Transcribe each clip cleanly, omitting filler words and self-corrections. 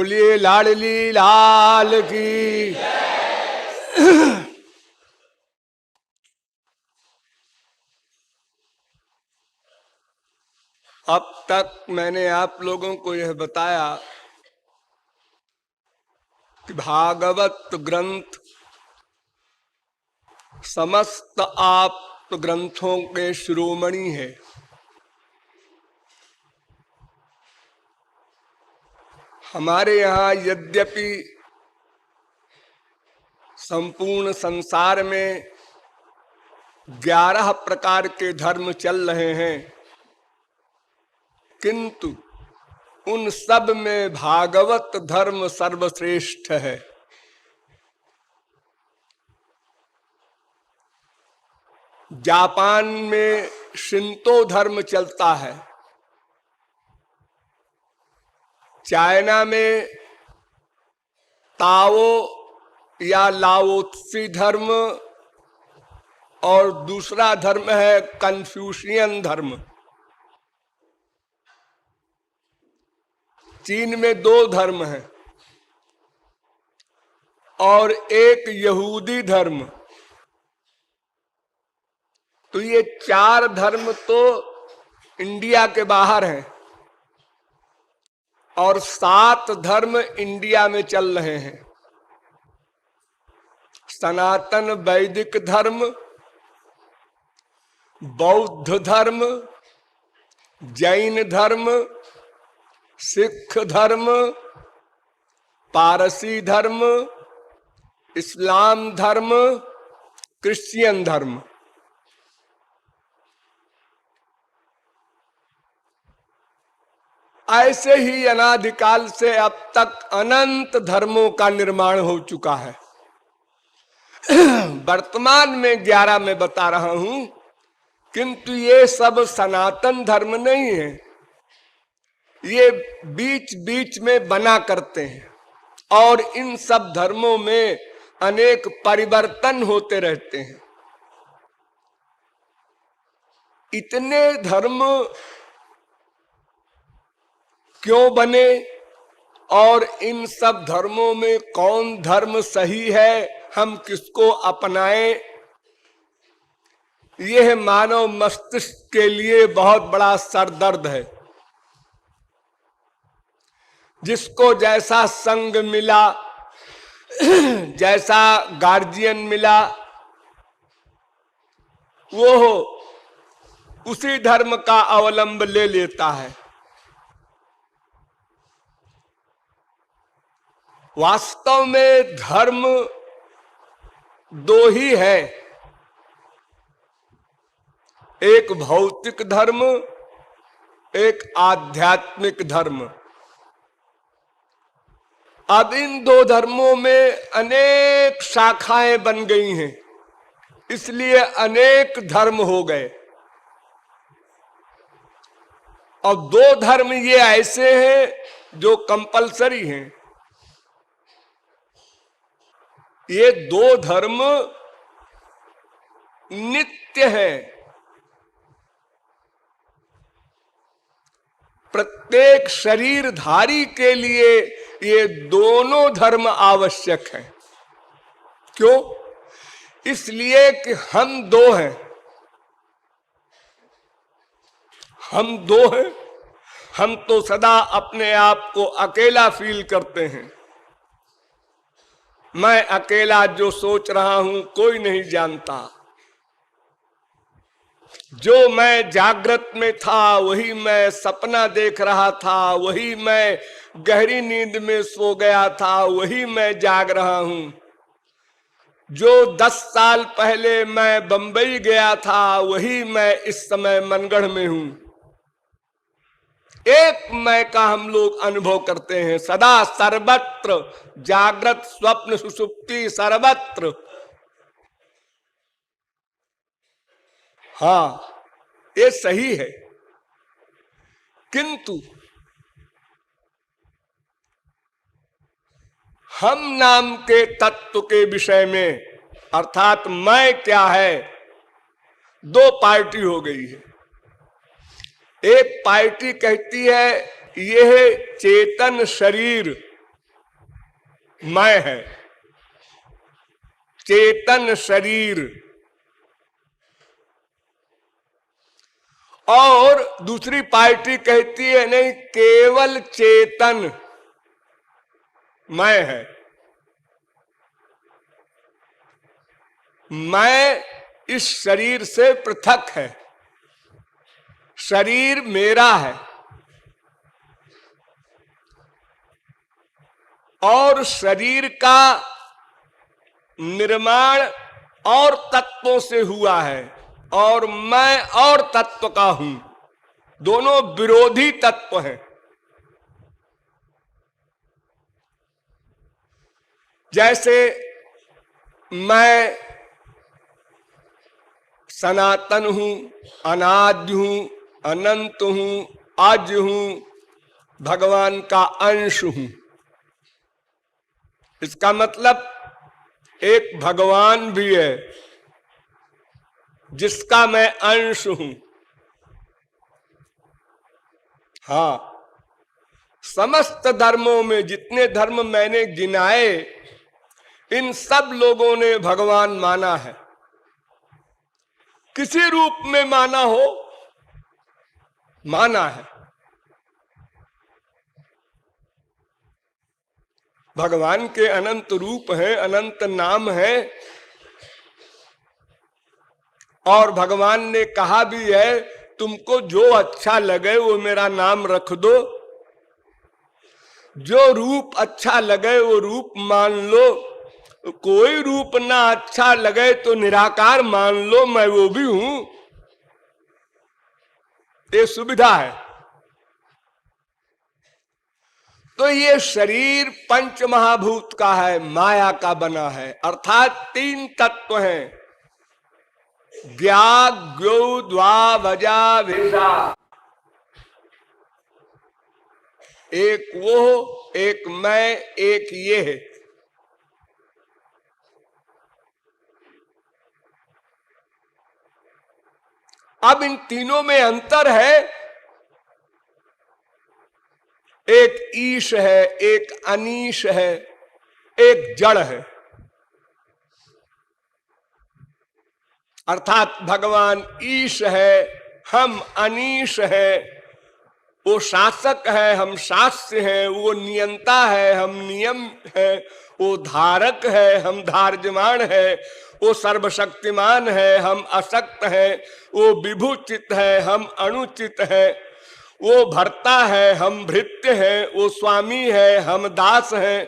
बोलिए लाडली लाल की। अब तक मैंने आप लोगों को यह बताया कि भागवत ग्रंथ समस्त आप ग्रंथों के शिरोमणि है। हमारे यहाँ यद्यपि संपूर्ण संसार में 11 प्रकार के धर्म चल रहे हैं, किंतु उन सब में भागवत धर्म सर्वश्रेष्ठ है। जापान में शिंतो धर्म चलता है, चाइना में ताओ या लाओत्सी धर्म, और दूसरा धर्म है कन्फ्यूशियन धर्म। चीन में 2 धर्म हैं और एक यहूदी धर्म। तो ये 4 धर्म तो इंडिया के बाहर हैं और 7 धर्म इंडिया में चल रहे हैं। सनातन वैदिक धर्म, बौद्ध धर्म, जैन धर्म, सिख धर्म, पारसी धर्म, इस्लाम धर्म, क्रिश्चियन धर्म। ऐसे ही अनादिकाल से अब तक अनंत धर्मों का निर्माण हो चुका है। वर्तमान में 11 में बता रहा हूं, किंतु ये सब सनातन धर्म नहीं है। ये बीच बीच में बना करते हैं और इन सब धर्मों में अनेक परिवर्तन होते रहते हैं। इतने धर्म क्यों बने और इन सब धर्मों में कौन धर्म सही है, हम किसको अपनाएं, यह मानव मस्तिष्क के लिए बहुत बड़ा सरदर्द है। जिसको जैसा संग मिला, जैसा गार्जियन मिला, वो उसी धर्म का अवलंब ले लेता है। वास्तव में धर्म 2 ही है, एक भौतिक धर्म, एक आध्यात्मिक धर्म। अब इन 2 धर्मों में अनेक शाखाएं बन गई हैं, इसलिए अनेक धर्म हो गए। और 2 धर्म ये ऐसे हैं जो कंपलसरी हैं। ये 2 धर्म नित्य हैं। प्रत्येक शरीरधारी के लिए ये दोनों धर्म आवश्यक हैं। क्यों? इसलिए कि हम 2 हैं। हम 2 हैं। हम तो सदा अपने आप को अकेला फील करते हैं। मैं अकेला जो सोच रहा हूं कोई नहीं जानता। जो मैं जागृत में था वही मैं सपना देख रहा था, वही मैं गहरी नींद में सो गया था, वही मैं जाग रहा हूं। जो 10 साल पहले मैं बंबई गया था वही मैं इस समय मनगढ़ में हूं। एक मैं का हम लोग अनुभव करते हैं सदा, सर्वत्र, जागृत स्वप्न सुषुप्ति सर्वत्र। हाँ, ये सही है, किंतु हम नाम के तत्व के विषय में, अर्थात मैं क्या है, 2 पार्टी हो गई है। एक पार्टी कहती है यह चेतन शरीर मैं है, चेतन शरीर। और दूसरी पार्टी कहती है नहीं, केवल चेतन मैं है। मैं इस शरीर से पृथक है, शरीर मेरा है और शरीर का निर्माण और तत्वों से हुआ है और मैं और तत्व का हूं, दोनों विरोधी तत्व हैं। जैसे मैं सनातन हूं, अनाद्य हूं, अनंत हूं, आज हूं, भगवान का अंश हूं। इसका मतलब एक भगवान भी है जिसका मैं अंश हूं। हाँ, समस्त धर्मों में जितने धर्म मैंने गिनाए, इन सब लोगों ने भगवान माना है, किसी रूप में माना हो, माना है। भगवान के अनंत रूप हैं, अनंत नाम है और भगवान ने कहा भी है, तुमको जो अच्छा लगे वो मेरा नाम रख दो, जो रूप अच्छा लगे वो रूप मान लो, कोई रूप ना अच्छा लगे तो निराकार मान लो, मैं वो भी हूं। ये सुविधा है। तो ये शरीर पंच महाभूत का है, माया का बना है, अर्थात तीन तत्व हैं, ज्ञा ज्ञो द्वा वजा वेदा। एक वो, एक मैं, एक ये है। अब इन तीनों में अंतर है, एक ईश है, एक अनीश है, एक जड़ है। अर्थात भगवान ईश है, हम अनीश है, वो शासक है, हम शास्य हैं, वो नियंता है, हम नियम है, वो धारक है, हम धार्यमान है, वो सर्वशक्तिमान है, हम अशक्त है, वो विभुचित है, हम अनुचित है, वो भर्ता है, हम भृत्य है, वो स्वामी है, हम दास हैं।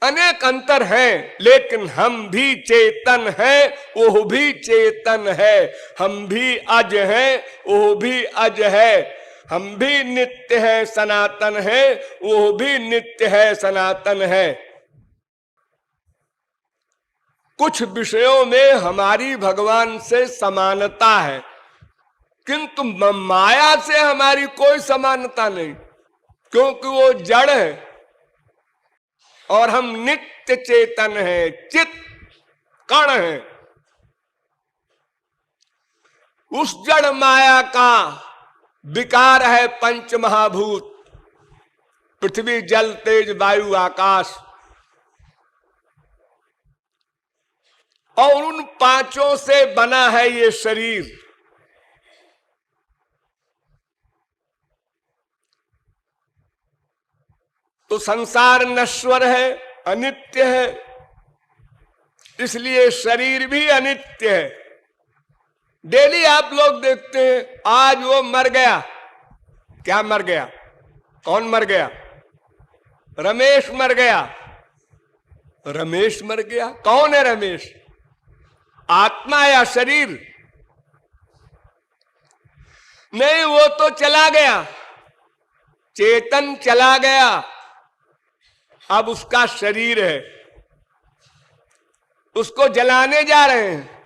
अनेक अंतर हैं, लेकिन हम भी चेतन हैं, वो भी चेतन है, हम भी अज हैं, वो भी अज है, हम भी नित्य है, सनातन है, वो भी नित्य है, सनातन है। कुछ विषयों में हमारी भगवान से समानता है, किंतु माया से हमारी कोई समानता नहीं, क्योंकि वो जड़ है और हम नित्य चेतन है, चित कण है। उस जड़ माया का विकार है पंच महाभूत, पृथ्वी जल तेज वायु आकाश, और उन पांचों से बना है ये शरीर। तो संसार नश्वर है, अनित्य है, इसलिए शरीर भी अनित्य है। डेली आप लोग देखते हैं, आज वो मर गया। क्या मर गया? कौन मर गया? रमेश मर गया। रमेश मर गया। कौन है रमेश? आत्मा या शरीर? नहीं, वो तो चला गया, चेतन चला गया, अब उसका शरीर है, उसको जलाने जा रहे हैं।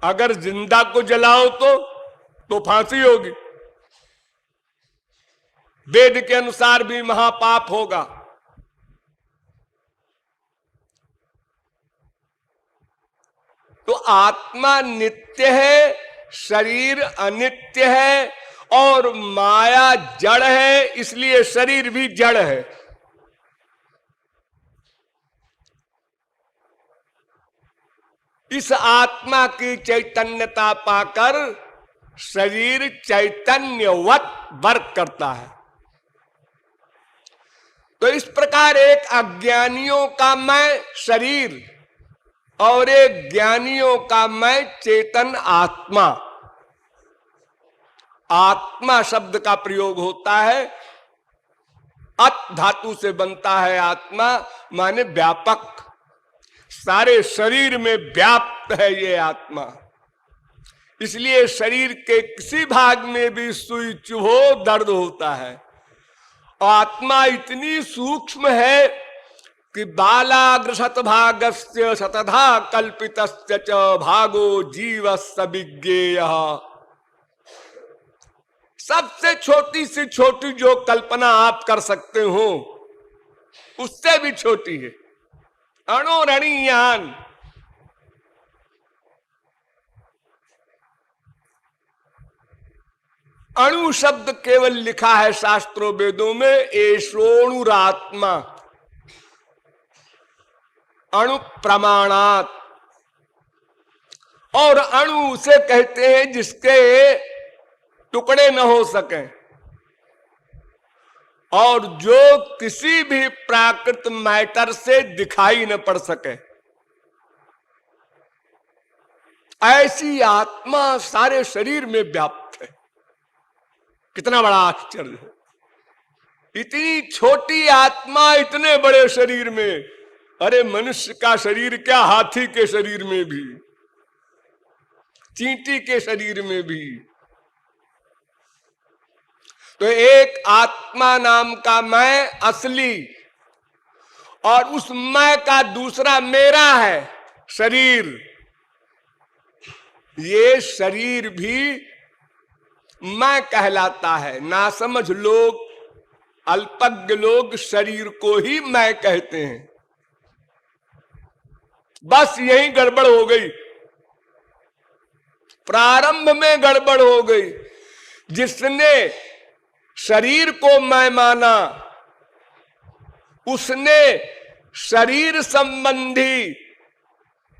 अगर जिंदा को जलाओ तो फांसी होगी, वेद के अनुसार भी महापाप होगा। तो आत्मा नित्य है, शरीर अनित्य है और माया जड़ है, इसलिए शरीर भी जड़ है। इस आत्मा की चैतन्यता पाकर शरीर चैतन्यवत वर्क करता है। तो इस प्रकार एक अज्ञानियों का मैं शरीर और एक ज्ञानियों का मैं चेतन आत्मा। आत्मा शब्द का प्रयोग होता है, अत धातु से बनता है आत्मा, माने व्यापक, सारे शरीर में व्याप्त है ये आत्मा। इसलिए शरीर के किसी भाग में भी सुई चुभो दर्द होता है। आत्मा इतनी सूक्ष्म है कि बालाग्र शतभागस्य शतधा कल्पितस्य च भागो जीवस्य विज्ञेयः। सबसे छोटी से छोटी जो कल्पना आप कर सकते हो उससे भी छोटी है, अणोरणीयान। अणु शब्द केवल लिखा है शास्त्रों वेदों में, एषोणुरात्मा, अणु प्रमाणात। और अणु उसे कहते हैं जिसके टुकड़े न हो सके और जो किसी भी प्राकृत मैटर से दिखाई न पड़ सके। ऐसी आत्मा सारे शरीर में व्याप्त है। कितना बड़ा आश्चर्य है, इतनी छोटी आत्मा इतने बड़े शरीर में। अरे मनुष्य का शरीर क्या, हाथी के शरीर में भी, चींटी के शरीर में भी। तो एक आत्मा नाम का मैं असली, और उस मैं का दूसरा मेरा है शरीर। ये शरीर भी मैं कहलाता है। नासमझ लोग, अल्पज्ञ लोग शरीर को ही मैं कहते हैं। बस यही गड़बड़ हो गई, प्रारंभ में गड़बड़ हो गई। जिसने शरीर को मैं माना उसने शरीर संबंधी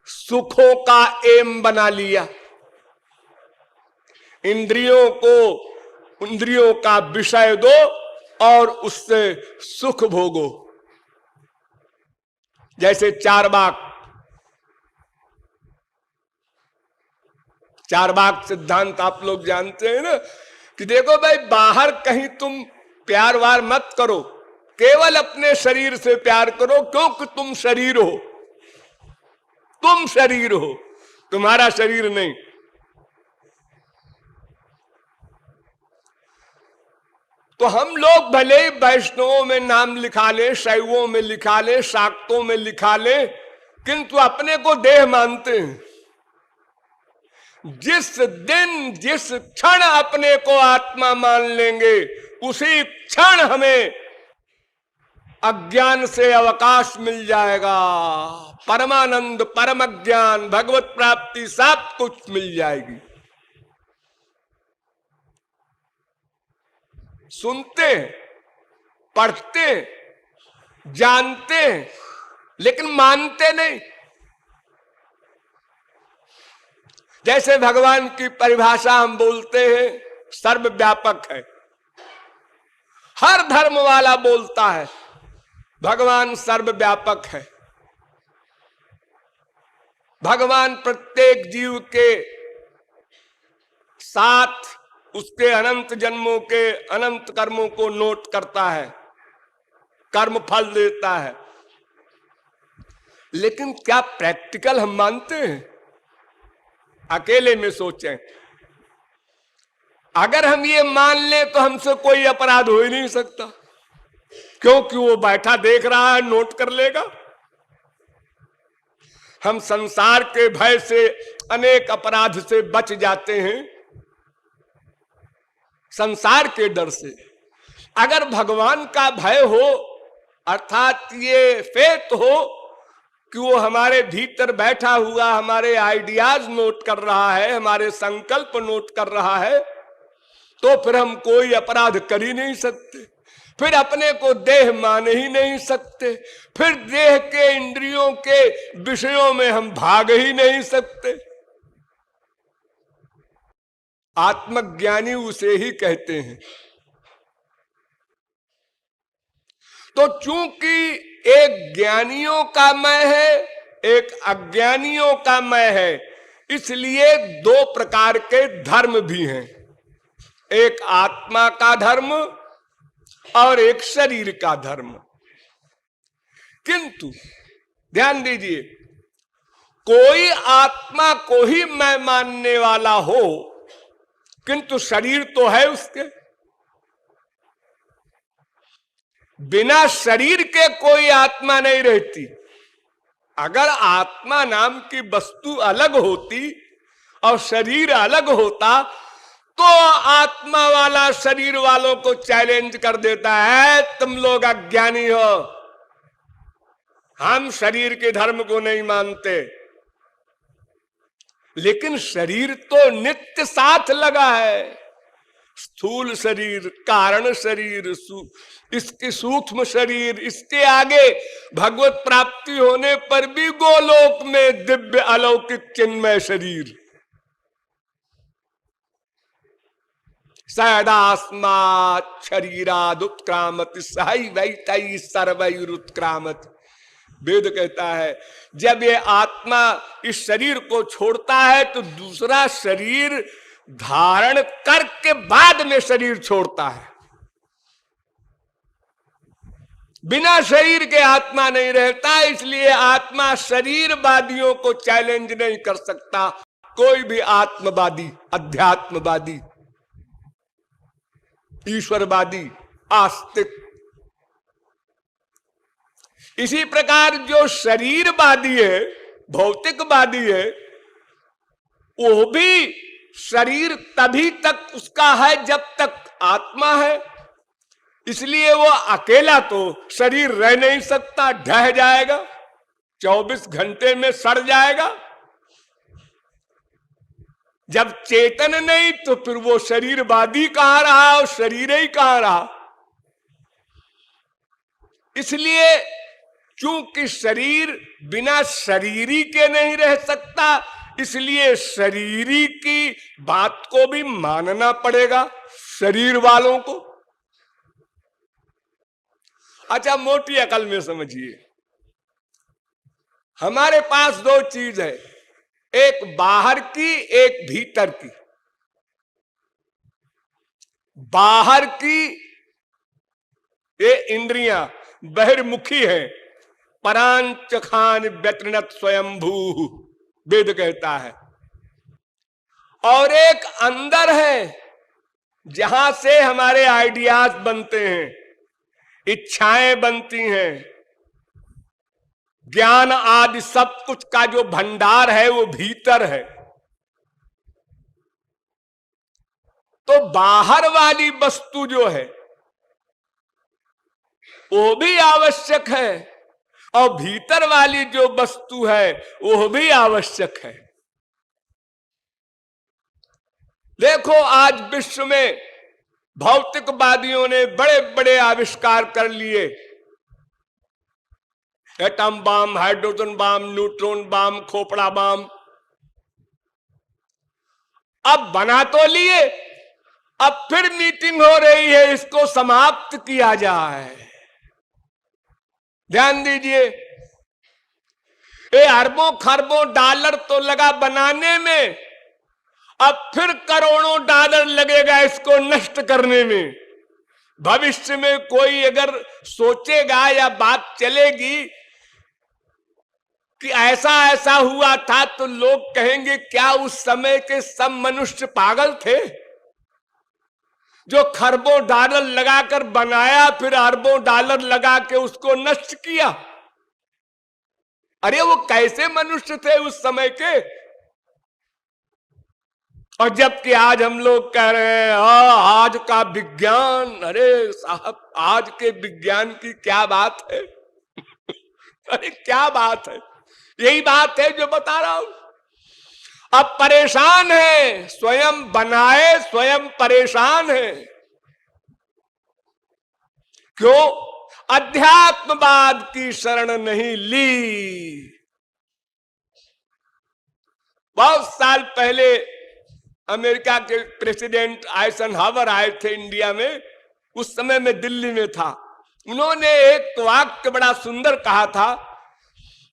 सुखों का एम बना लिया। इंद्रियों को इंद्रियों का विषय दो और उससे सुख भोगो। जैसे चारवाक सिद्धांत आप लोग जानते हैं ना, कि देखो भाई बाहर कहीं तुम प्यार वार मत करो, केवल अपने शरीर से प्यार करो, क्योंकि तुम शरीर हो, तुम शरीर हो, तुम्हारा शरीर नहीं। तो हम लोग भले ही वैष्णवों में नाम लिखा ले, शैवों में लिखा ले, शाक्तों में लिखा ले, किंतु अपने को देह मानते हैं। जिस दिन जिस क्षण अपने को आत्मा मान लेंगे उसी क्षण हमें अज्ञान से अवकाश मिल जाएगा। परमानंद, परम ज्ञान, भगवत प्राप्ति सब कुछ मिल जाएगी। सुनते हैं, पढ़ते हैं, जानते हैं, लेकिन मानते नहीं। जैसे भगवान की परिभाषा हम बोलते हैं, सर्वव्यापक है, हर धर्म वाला बोलता है भगवान सर्वव्यापक है। भगवान प्रत्येक जीव के साथ उसके अनंत जन्मों के अनंत कर्मों को नोट करता है, कर्म फल देता है। लेकिन क्या प्रैक्टिकल हम मानते हैं? अकेले में सोचें, अगर हम ये मान लें तो हमसे कोई अपराध हो ही नहीं सकता, क्योंकि वो बैठा देख रहा है, नोट कर लेगा। हम संसार के भय से, अनेक अपराध से बच जाते हैं, संसार के डर से। अगर भगवान का भय हो, अर्थात ये फेथ हो कि वो हमारे भीतर बैठा हुआ हमारे आइडियाज नोट कर रहा है, हमारे संकल्प नोट कर रहा है, तो फिर हम कोई अपराध कर ही नहीं सकते। फिर अपने को देह मान ही नहीं सकते, फिर देह के इंद्रियों के विषयों में हम भाग ही नहीं सकते। आत्मज्ञानी उसे ही कहते हैं। तो चूंकि एक ज्ञानियों का मैं है, एक अज्ञानियों का मैं है, इसलिए दो प्रकार के धर्म भी हैं, एक आत्मा का धर्म और एक शरीर का धर्म। किंतु ध्यान दीजिए, कोई आत्मा को ही मैं मानने वाला हो, किंतु शरीर तो है उसके। बिना शरीर के कोई आत्मा नहीं रहती। अगर आत्मा नाम की वस्तु अलग होती और शरीर अलग होता तो आत्मा वाला शरीर वालों को चैलेंज कर देता है, तुम लोग अज्ञानी हो, हम शरीर के धर्म को नहीं मानते। लेकिन शरीर तो नित्य साथ लगा है, स्थूल शरीर, कारण शरीर, इसके सूक्ष्म शरीर, इसके आगे भगवत प्राप्ति होने पर भी गोलोक में दिव्य अलौकिक चिन्मय शरीर। सदास्मात् शरीराद उत्क्रामति सही वैतई सर्वैरुत्क्रामति। वेद कहता है जब ये आत्मा इस शरीर को छोड़ता है तो दूसरा शरीर धारण करके बाद में शरीर छोड़ता है। बिना शरीर के आत्मा नहीं रहता, इसलिए आत्मा शरीरवादियों को चैलेंज नहीं कर सकता। कोई भी आत्मवादी, अध्यात्मवादी, ईश्वरवादी, आस्तिक। इसी प्रकार जो शरीरवादी है, भौतिकवादी है, वो भी शरीर तभी तक उसका है जब तक आत्मा है। इसलिए वो अकेला तो शरीर रह नहीं सकता, ढह जाएगा, 24 घंटे में सड़ जाएगा। जब चेतन नहीं तो फिर वो शरीरवादी कहां रहा और शरीर ही कहां रहा। इसलिए चूंकि शरीर बिना शरीरी के नहीं रह सकता, इसलिए शरीरी की बात को भी मानना पड़ेगा शरीर वालों को। अच्छा, मोटी अकल में समझिए, हमारे पास दो चीज है, एक बाहर की, एक भीतर की। बाहर की ये इंद्रियां बहिर्मुखी है, परांच खान व्यतृणत स्वयंभू, वेद कहता है। और एक अंदर है जहां से हमारे आइडियाज बनते हैं, इच्छाएं बनती हैं, ज्ञान आदि सब कुछ का जो भंडार है वो भीतर है। तो बाहर वाली वस्तु जो है वो भी आवश्यक है और भीतर वाली जो वस्तु है वो भी आवश्यक है। देखो आज विश्व में भौतिकवादियों ने बड़े बड़े आविष्कार कर लिए, atom bomb, hydrogen bomb, neutron bomb, खोपड़ा बम। अब बना तो लिए, अब फिर मीटिंग हो रही है इसको समाप्त किया जाए। ध्यान दीजिए, ये अरबों खरबों डॉलर तो लगा बनाने में, अब फिर करोड़ों डॉलर लगेगा इसको नष्ट करने में। भविष्य में कोई अगर सोचेगा या बात चलेगी कि ऐसा ऐसा हुआ था तो लोग कहेंगे क्या उस समय के सब मनुष्य पागल थे जो खरबों डॉलर लगाकर बनाया फिर अरबों डॉलर लगा के उसको नष्ट किया। अरे वो कैसे मनुष्य थे उस समय के। और जबकि आज हम लोग कह रहे हैं आज का विज्ञान, अरे साहब आज के विज्ञान की क्या बात है अरे क्या बात है, यही बात है जो बता रहा हूं। अब परेशान है, स्वयं बनाए स्वयं परेशान है, क्यों? अध्यात्मवाद की शरण नहीं ली। बहुत साल पहले अमेरिका के प्रेसिडेंट आइजनहावर आए थे इंडिया में, उस समय मैं दिल्ली में था। उन्होंने एक वाक्य बड़ा सुंदर कहा था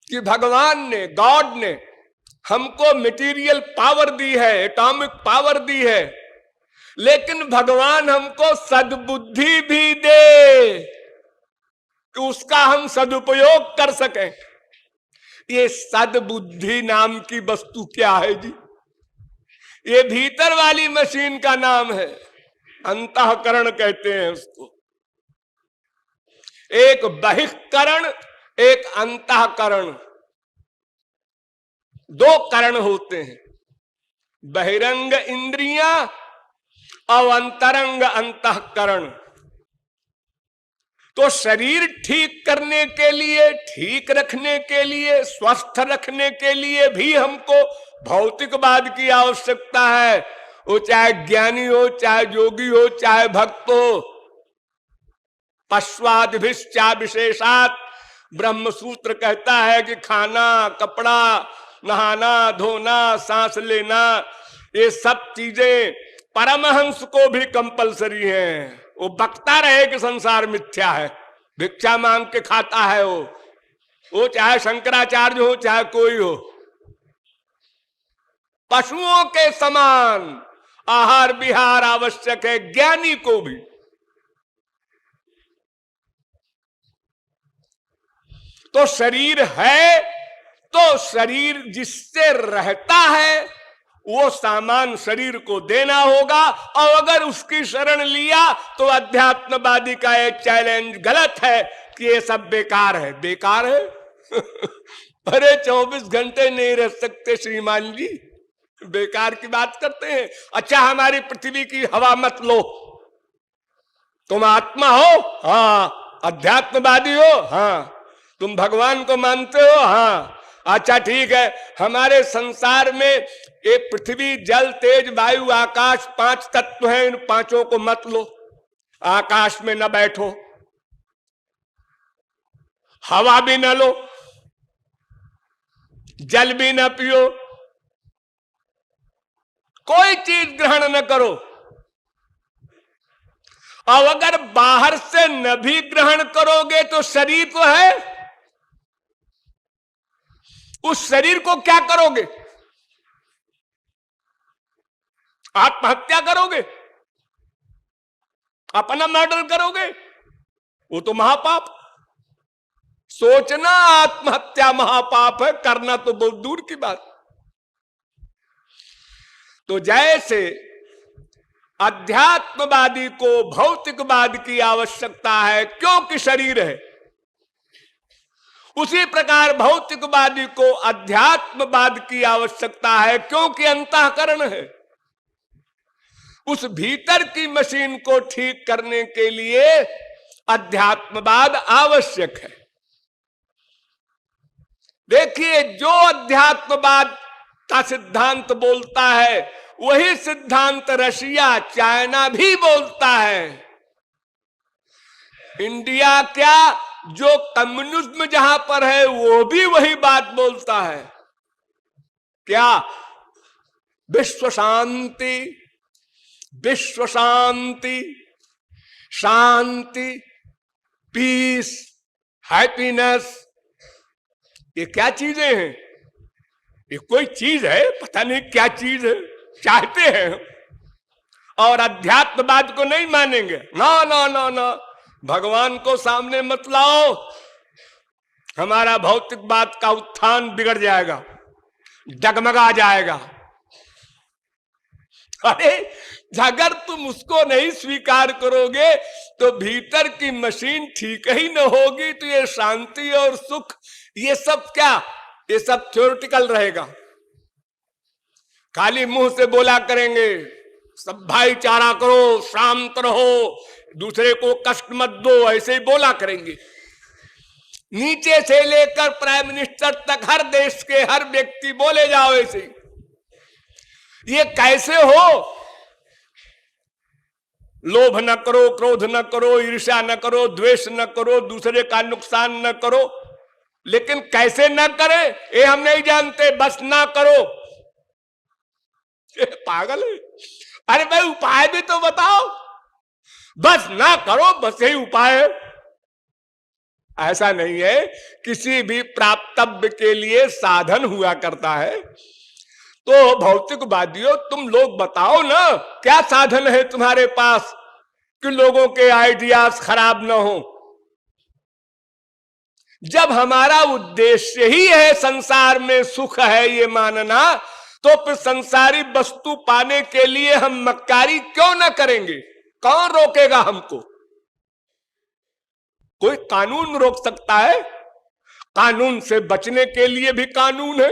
कि भगवान ने, गॉड ने हमको मटेरियल पावर दी है, एटॉमिक पावर दी है, लेकिन भगवान हमको सद्बुद्धि भी दे कि उसका हम सदुपयोग कर सकें। ये सद्बुद्धि नाम की वस्तु क्या है जी? ये भीतर वाली मशीन का नाम है, अंतःकरण कहते हैं उसको। एक बहिष्करण, एक अंतःकरण, दो करण होते हैं, बहिरंग इंद्रियां और अंतरंग अंतःकरण। तो शरीर ठीक करने के लिए, ठीक रखने के लिए, स्वस्थ रखने के लिए भी हमको भौतिकवाद की आवश्यकता है। वो चाहे ज्ञानी हो, चाहे योगी हो, चाहे भक्त हो। पश्वादिभिश्चा विशेषात ब्रह्मसूत्र कहता है कि खाना, कपड़ा, नहाना, धोना, सांस लेना, ये सब चीजें परमहंस को भी कंपलसरी हैं। वो बकता रहे कि संसार मिथ्या है, भिक्षा मांग के खाता है वो चाहे शंकराचार्य हो, चाहे कोई हो। पशुओं के समान आहार विहार आवश्यक है, ज्ञानी को भी। तो शरीर है, तो शरीर जिससे रहता है वो सामान शरीर को देना होगा। और अगर उसकी शरण लिया तो अध्यात्मवादी का एक चैलेंज गलत है कि ये सब बेकार है। बेकार है? अरे 24 घंटे नहीं रह सकते श्रीमान जी, बेकार की बात करते हैं। अच्छा, हमारी पृथ्वी की हवा मत लो, तुम आत्मा हो, हाँ। अध्यात्मवादी हो, हाँ। तुम भगवान को मानते हो, हाँ। अच्छा ठीक है, हमारे संसार में ये पृथ्वी, जल, तेज, वायु, आकाश 5 तत्व हैं, इन 5 को मत लो। आकाश में न बैठो, हवा भी न लो, जल भी न पियो, कोई चीज ग्रहण न करो। और अगर बाहर से न भी ग्रहण करोगे तो शरीर तो है, उस शरीर को क्या करोगे? आत्महत्या करोगे, अपना मर्डर करोगे, वो तो महापाप। सोचना आत्महत्या महापाप है, करना तो बहुत दूर की बात। तो जैसे अध्यात्मवादी को भौतिकवाद की आवश्यकता है क्योंकि शरीर है, उसी प्रकार भौतिकवादी को अध्यात्मवाद की आवश्यकता है क्योंकि अंतःकरण है। उस भीतर की मशीन को ठीक करने के लिए अध्यात्मवाद आवश्यक है। देखिए, जो अध्यात्मवाद का सिद्धांत बोलता है वही सिद्धांत रशिया, चाइना भी बोलता है। इंडिया क्या, जो कम्युनिज्म जहां पर है वो भी वही बात बोलता है। क्या? विश्व शांति, विश्व शांति, शांति, पीस, हैप्पीनेस। ये क्या चीजें हैं? ये कोई चीज है? पता नहीं क्या चीज है, चाहते हैं। और अध्यात्मवाद को नहीं मानेंगे। ना ना ना ना, भगवान को सामने मत लाओ, हमारा भौतिकवाद का उत्थान बिगड़ जाएगा, डगमगा जाएगा। अरे अगर तुम उसको नहीं स्वीकार करोगे तो भीतर की मशीन ठीक ही न होगी। तो ये शांति और सुख, ये सब क्या, ये सब थ्योरेटिकल रहेगा। खाली मुंह से बोला करेंगे सब भाईचारा करो, शांत रहो, दूसरे को कष्ट मत दो, ऐसे ही बोला करेंगे। नीचे से लेकर प्राइम मिनिस्टर तक हर देश के हर व्यक्ति बोले जाओ ऐसे ही। ये कैसे हो? लोभ न करो, क्रोध न करो, ईर्ष्या न करो, द्वेष न करो, दूसरे का नुकसान न करो। लेकिन कैसे न करे ये हम नहीं जानते, बस ना करो। पागल है। अरे भाई उपाय भी तो बताओ। बस ना करो, बस यही उपाय है। ऐसा नहीं है, किसी भी प्राप्तव्य के लिए साधन हुआ करता है। तो भौतिकवादियों तुम लोग बताओ ना, क्या साधन है तुम्हारे पास कि लोगों के आइडियाज खराब ना हो। जब हमारा उद्देश्य ही है संसार में सुख है ये मानना, तो फिर संसारी वस्तु पाने के लिए हम मक्कारी क्यों ना करेंगे? कौन रोकेगा हमको? कोई कानून रोक सकता है? कानून से बचने के लिए भी कानून है।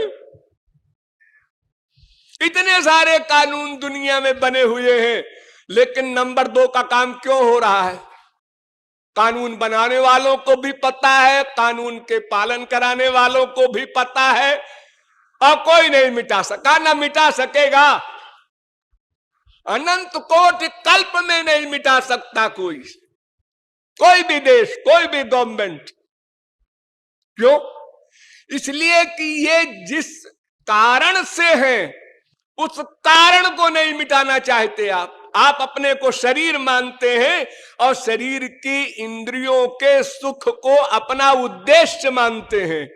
इतने सारे कानून दुनिया में बने हुए हैं, लेकिन नंबर 2 का काम क्यों हो रहा है? कानून बनाने वालों को भी पता है, कानून के पालन कराने वालों को भी पता है, और कोई नहीं मिटा सका, ना मिटा सकेगा। अनंत कोटि कल्प में नहीं मिटा सकता कोई भी देश, कोई भी गवर्नमेंट। क्यों? इसलिए कि ये जिस कारण से है उस कारण को नहीं मिटाना चाहते आप अपने को शरीर मानते हैं और शरीर की इंद्रियों के सुख को अपना उद्देश्य मानते हैं।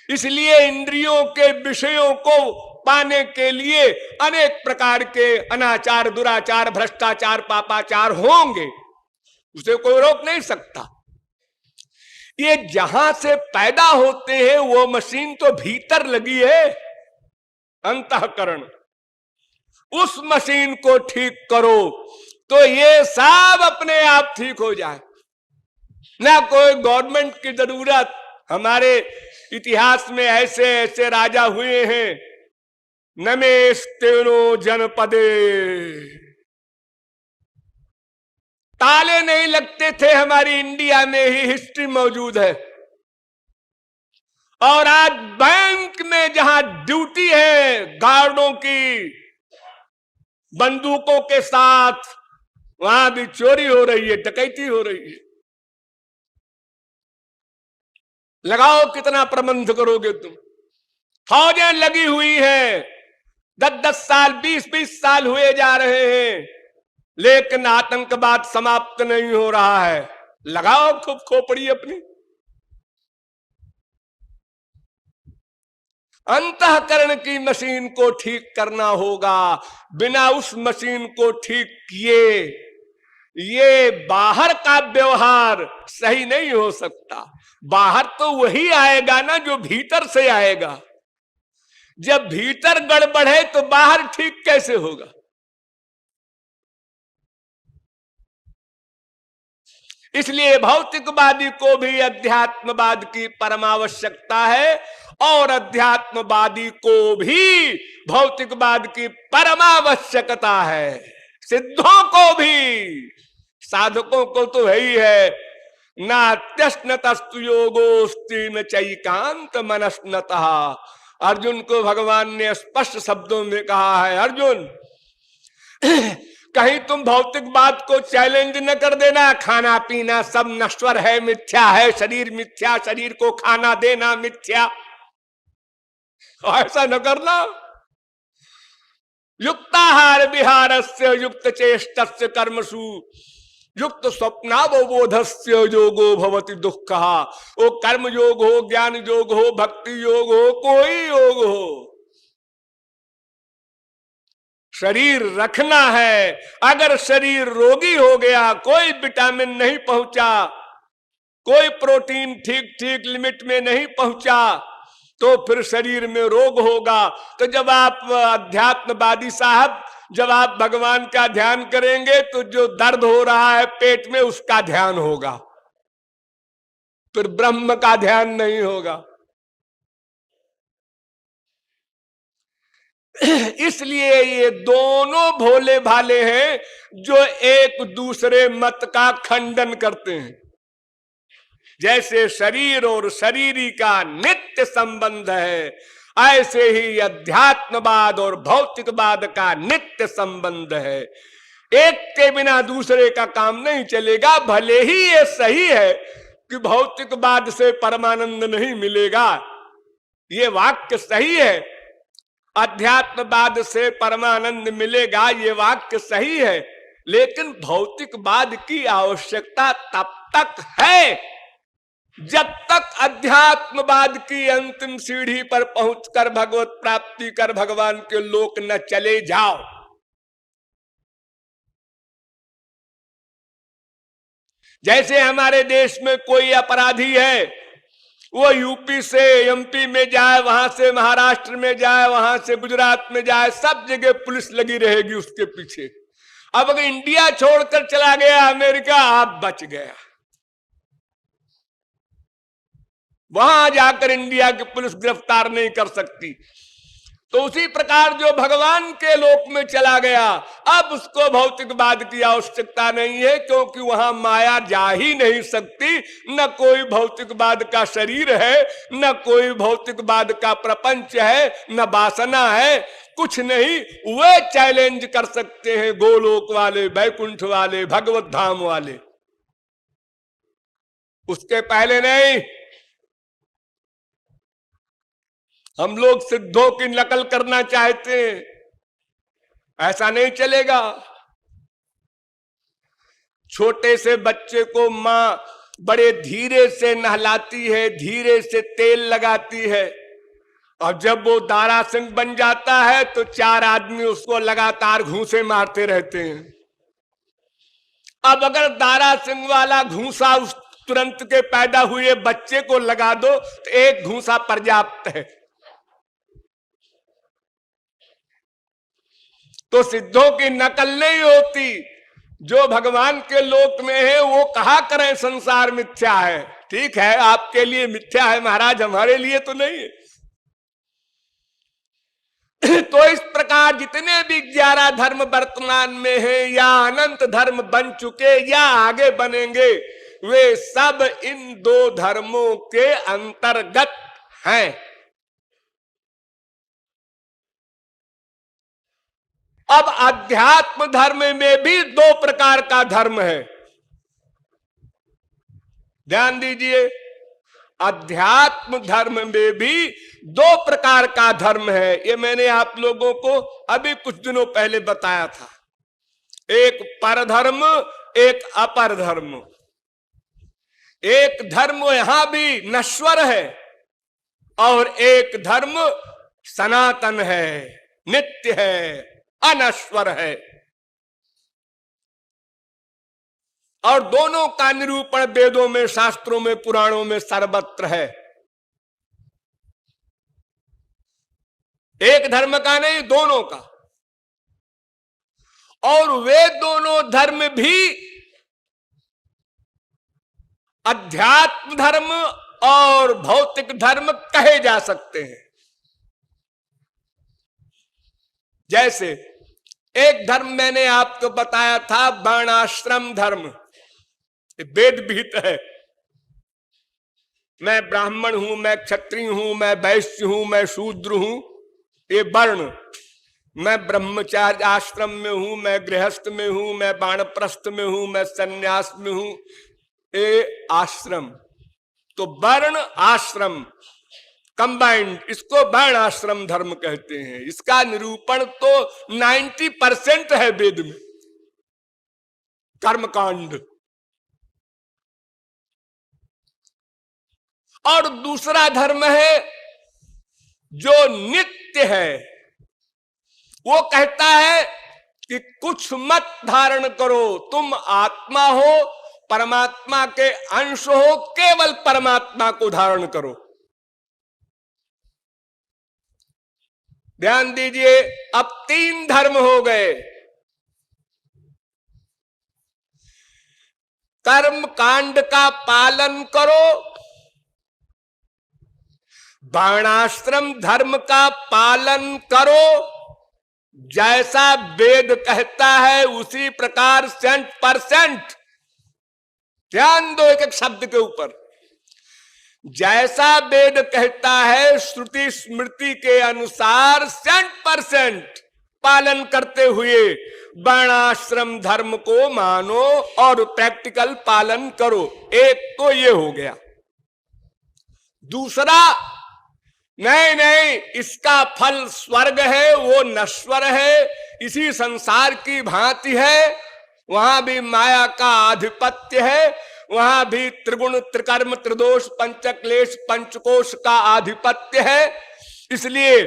इसलिए इंद्रियों के विषयों को पाने के लिए अनेक प्रकार के अनाचार, दुराचार, भ्रष्टाचार, पापाचार होंगे, उसे कोई रोक नहीं सकता। ये जहां से पैदा होते हैं वो मशीन तो भीतर लगी है, अंतःकरण। उस मशीन को ठीक करो तो ये सब अपने आप ठीक हो जाए, ना कोई गवर्नमेंट की जरूरत। हमारे इतिहास में ऐसे ऐसे राजा हुए हैं, नमेस्तेनो जनपदे, ताले नहीं लगते थे। हमारी इंडिया में ही हिस्ट्री मौजूद है। और आज बैंक में जहां ड्यूटी है गार्डों की, बंदूकों के साथ, वहां भी चोरी हो रही है, डकैती हो रही है। लगाओ कितना प्रबंध करोगे तुम? फौजें लगी हुई हैं, 10-10 साल, 20-20 साल हुए जा रहे हैं, लेकिन आतंकवाद समाप्त नहीं हो रहा है। लगाओ खूब खोपड़ी अपनी। अंतःकरण की मशीन को ठीक करना होगा। बिना उस मशीन को ठीक किए ये बाहर का व्यवहार सही नहीं हो सकता। बाहर तो वही आएगा ना जो भीतर से आएगा। जब भीतर गड़बड़ है तो बाहर ठीक कैसे होगा? इसलिए भौतिकवादी को भी अध्यात्मवाद की परमावश्यकता है और अध्यात्मवादी को भी भौतिकवाद की परमावश्यकता है। सिद्धों को भी, साधकों को तो वही है। नात्यश्नतस्तु योगोस्ति न चैकांत मनस्नतः। अर्जुन को भगवान ने स्पष्ट शब्दों में कहा है, अर्जुन कहीं तुम भौतिकवाद को चैलेंज न कर देना। खाना पीना सब नश्वर है, मिथ्या है, शरीर मिथ्या, शरीर को खाना देना मिथ्या, ऐसा न करना। युक्ताहार विहारस्य युक्त चेष्टस्य कर्मसु युक्त स्वप्नावबोधस्य योगो भवति दुःखः। वो कर्म योग हो, ज्ञान योग हो, भक्ति योग हो, कोई योग हो, शरीर रखना है। अगर शरीर रोगी हो गया, कोई विटामिन नहीं पहुंचा, कोई प्रोटीन ठीक ठीक लिमिट में नहीं पहुंचा, तो फिर शरीर में रोग होगा। तो जब आप अध्यात्मवादी साहब, जब आप भगवान का ध्यान करेंगे तो जो दर्द हो रहा है पेट में उसका ध्यान होगा, फिर ब्रह्म का ध्यान नहीं होगा। इसलिए ये दोनों भोले भाले हैं जो एक दूसरे मत का खंडन करते हैं। जैसे शरीर और शरीरी का नित्य संबंध है, ऐसे ही अध्यात्मवाद और भौतिकवाद का नित्य संबंध है। एक के बिना दूसरे का काम नहीं चलेगा। भले ही ये सही है कि भौतिकवाद से परमानंद नहीं मिलेगा, ये वाक्य सही है। अध्यात्मवाद से परमानंद मिलेगा, ये वाक्य सही है। लेकिन भौतिकवाद की आवश्यकता तब तक है जब तक अध्यात्मवाद की अंतिम सीढ़ी पर पहुंचकर भगवत प्राप्ति कर भगवान के लोक न चले जाओ। जैसे हमारे देश में कोई अपराधी है, वो यूपी से एमपी में जाए, वहां से महाराष्ट्र में जाए, वहां से गुजरात में जाए, सब जगह पुलिस लगी रहेगी उसके पीछे। अब अगर इंडिया छोड़कर चला गया अमेरिका, आप बच गया। वहां जाकर इंडिया की पुलिस गिरफ्तार नहीं कर सकती। तो उसी प्रकार जो भगवान के लोक में चला गया, अब उसको भौतिकवाद की आवश्यकता नहीं है, क्योंकि वहां माया जा ही नहीं सकती। न कोई भौतिकवाद का शरीर है, न कोई भौतिकवाद का प्रपंच है, न वासना है, कुछ नहीं। वे चैलेंज कर सकते हैं गोलोक वाले, बैकुंठ वाले, भगवत धाम वाले, उसके पहले नहीं। हम लोग सिद्धों की नकल करना चाहते हैं, ऐसा नहीं चलेगा। छोटे से बच्चे को मां बड़े धीरे से नहलाती है, धीरे से तेल लगाती है, और जब वो दारा सिंह बन जाता है तो 4 आदमी उसको लगातार घूंसे मारते रहते हैं। अब अगर दारा सिंह वाला घूंसा उस तुरंत के पैदा हुए बच्चे को लगा दो तो एक घूंसा पर्याप्त है। तो सिद्धों की नकल नहीं होती। जो भगवान के लोक में है वो कहा करें संसार मिथ्या है। ठीक है, आपके लिए मिथ्या है महाराज, हमारे लिए तो नहीं है। तो इस प्रकार जितने भी 11 धर्म वर्तमान में हैं, या अनंत धर्म बन चुके या आगे बनेंगे, वे सब इन 2 धर्मों के अंतर्गत हैं। अब अध्यात्म धर्म में भी 2 प्रकार का धर्म है। ध्यान दीजिए, अध्यात्म धर्म में भी 2 प्रकार का धर्म है। ये मैंने आप लोगों को अभी कुछ दिनों पहले बताया था। एक परधर्म, एक अपर धर्म। एक धर्म यहां भी नश्वर है और एक धर्म सनातन है, नित्य है, अनश्वर है। और दोनों का निरूपण वेदों में, शास्त्रों में, पुराणों में सर्वत्र है। एक धर्म का नहीं, दोनों का। और वे दोनों धर्म भी अध्यात्म धर्म और भौतिक धर्म कहे जा सकते हैं। जैसे एक धर्म मैंने आपको बताया था, वर्णाश्रम धर्म, वेद विहित है। मैं ब्राह्मण हूं, मैं क्षत्रिय हूं, मैं वैश्य हूं, मैं शूद्र हूं, ये वर्ण। मैं ब्रह्मचार्य आश्रम में हूं, मैं गृहस्थ में हूं, मैं वानप्रस्थ में हूं, मैं सन्यास में हूं, ये आश्रम। तो वर्ण आश्रम कंबाइंड, इसको वर्ण आश्रम धर्म कहते हैं। इसका निरूपण तो 90% है वेद में, कर्मकांड। और दूसरा धर्म है जो नित्य है। वो कहता है कि कुछ मत धारण करो, तुम आत्मा हो, परमात्मा के अंश हो, केवल परमात्मा को धारण करो। ध्यान दीजिए, अब 3 धर्म हो गए। कर्म कांड का पालन करो, वर्णाश्रम धर्म का पालन करो, जैसा वेद कहता है उसी प्रकार 100%। ध्यान दो एक एक शब्द के ऊपर। जैसा वेद कहता है श्रुति स्मृति के अनुसार 100%। पालन करते हुए वर्णाश्रम धर्म को मानो और प्रैक्टिकल पालन करो। एक तो ये हो गया। दूसरा, नहीं नहीं, इसका फल स्वर्ग है, वो नश्वर है, इसी संसार की भांति है, वहां भी माया का आधिपत्य है, वहां भी त्रिगुण त्रिकर्म त्रिदोष पंचक्लेश पंचकोश का आधिपत्य है। इसलिए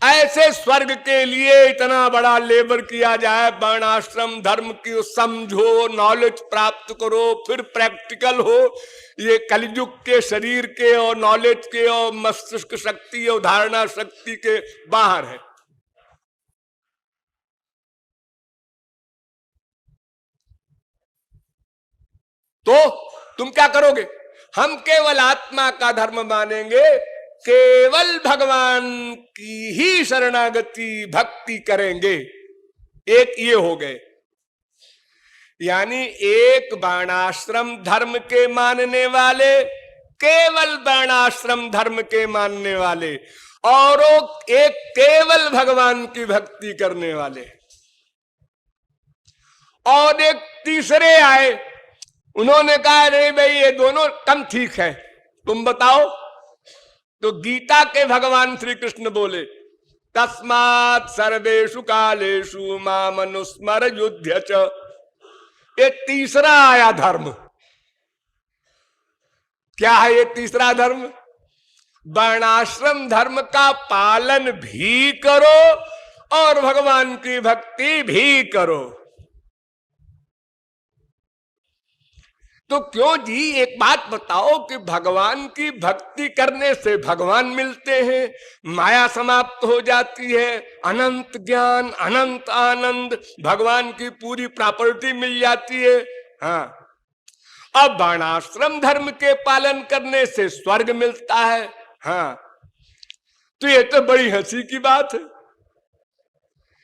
ऐसे स्वर्ग के लिए इतना बड़ा लेबर किया जाए, वर्णाश्रम धर्म की समझो, नॉलेज प्राप्त करो, फिर प्रैक्टिकल हो। ये कलयुग के शरीर के और नॉलेज के और मस्तिष्क शक्ति और धारणा शक्ति के बाहर है। तो तुम क्या करोगे? हम केवल आत्मा का धर्म मानेंगे, केवल भगवान की ही शरणागति भक्ति करेंगे। एक ये हो गए, यानी एक वर्णाश्रम धर्म के मानने वाले, केवल वर्णाश्रम धर्म के मानने वाले, और एक केवल भगवान की भक्ति करने वाले। और एक तीसरे आए, उन्होंने कहा नहीं भाई ये दोनों कम ठीक है, तुम बताओ। तो गीता के भगवान श्री कृष्ण बोले, तस्मात् सर्वेषु कालेषु मामनुस्मर युध्य च। ये तीसरा आया धर्म। क्या है ये तीसरा धर्म? वर्णाश्रम धर्म का पालन भी करो और भगवान की भक्ति भी करो। तो क्यों जी, एक बात बताओ कि भगवान की भक्ति करने से भगवान मिलते हैं, माया समाप्त हो जाती है, अनंत ज्ञान, अनंत आनंद, भगवान की पूरी प्रॉपर्टी मिल जाती है। हाँ, अब वर्णाश्रम धर्म के पालन करने से स्वर्ग मिलता है। हाँ, तो ये तो बड़ी हंसी की बात है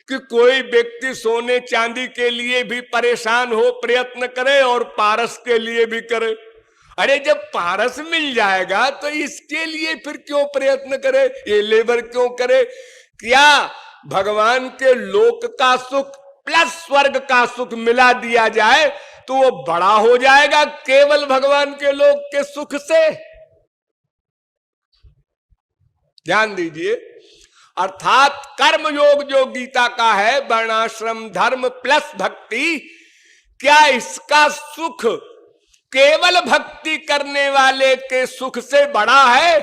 कि कोई व्यक्ति सोने चांदी के लिए भी परेशान हो, प्रयत्न करे, और पारस के लिए भी करे। अरे जब पारस मिल जाएगा तो इसके लिए फिर क्यों प्रयत्न करे, ये लेबर क्यों करे? क्या भगवान के लोक का सुख प्लस स्वर्ग का सुख मिला दिया जाए तो वो बड़ा हो जाएगा केवल भगवान के लोक के सुख से? ध्यान दीजिए, अर्थात कर्म योग जो गीता का है, वर्णाश्रम धर्म प्लस भक्ति, क्या इसका सुख केवल भक्ति करने वाले के सुख से बड़ा है?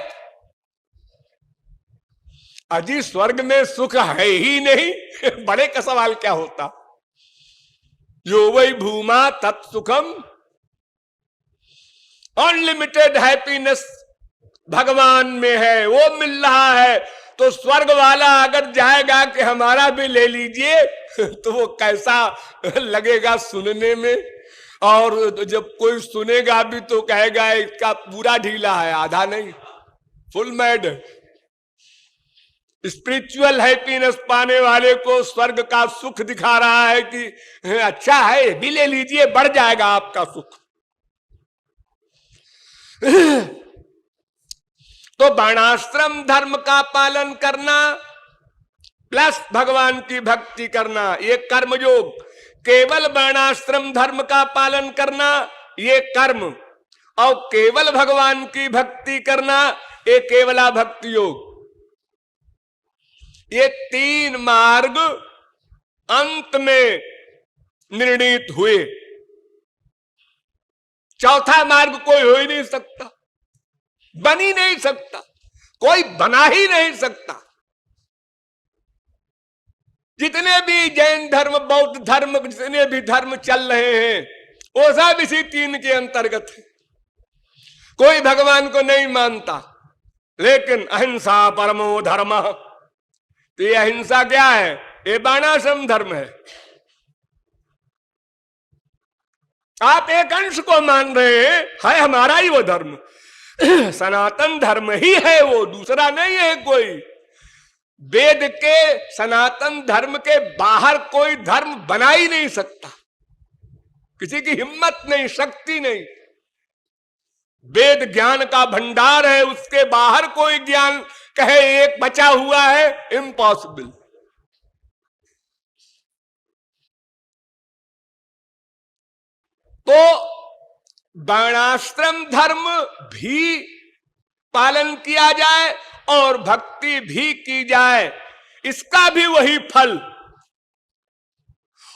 अजी स्वर्ग में सुख है ही नहीं, बड़े का सवाल क्या होता? यो वही भूमा तत्सुखम, अनलिमिटेड हैप्पीनेस भगवान में है, वो मिल रहा है। तो स्वर्ग वाला अगर जाएगा कि हमारा भी ले लीजिए तो वो कैसा लगेगा सुनने में? और जब कोई सुनेगा भी तो कहेगा इसका पूरा ढीला है, आधा नहीं, फुल मैड। स्पिरिचुअल हैप्पीनेस पाने वाले को स्वर्ग का सुख दिखा रहा है कि अच्छा है, भी ले लीजिए, बढ़ जाएगा आपका सुख। तो वर्णाश्रम धर्म का पालन करना प्लस भगवान की भक्ति करना, ये कर्मयोग। केवल वर्णाश्रम धर्म का पालन करना, ये कर्म। और केवल भगवान की भक्ति करना, ये केवला भक्ति योग। ये तीन मार्ग अंत में निर्णीत हुए। चौथा मार्ग कोई हो ही नहीं सकता, बन ही नहीं सकता, कोई बना ही नहीं सकता। जितने भी जैन धर्म, बौद्ध धर्म, जितने भी धर्म चल रहे हैं वो सब इसी तीन के अंतर्गत है। कोई भगवान को नहीं मानता, लेकिन अहिंसा परमो धर्म। तो ये अहिंसा क्या है? ये वर्णाश्रम धर्म है। आप एक अंश को मान रहे हैं, है हमारा ही वो धर्म, सनातन धर्म ही है वो, दूसरा नहीं है कोई। वेद के सनातन धर्म के बाहर कोई धर्म बना ही नहीं सकता, किसी की हिम्मत नहीं, शक्ति नहीं। वेद ज्ञान का भंडार है, उसके बाहर कोई ज्ञान कहे एक बचा हुआ है, इम्पॉसिबल। तो वर्णाश्रम धर्म भी पालन किया जाए और भक्ति भी की जाए, इसका भी वही फल,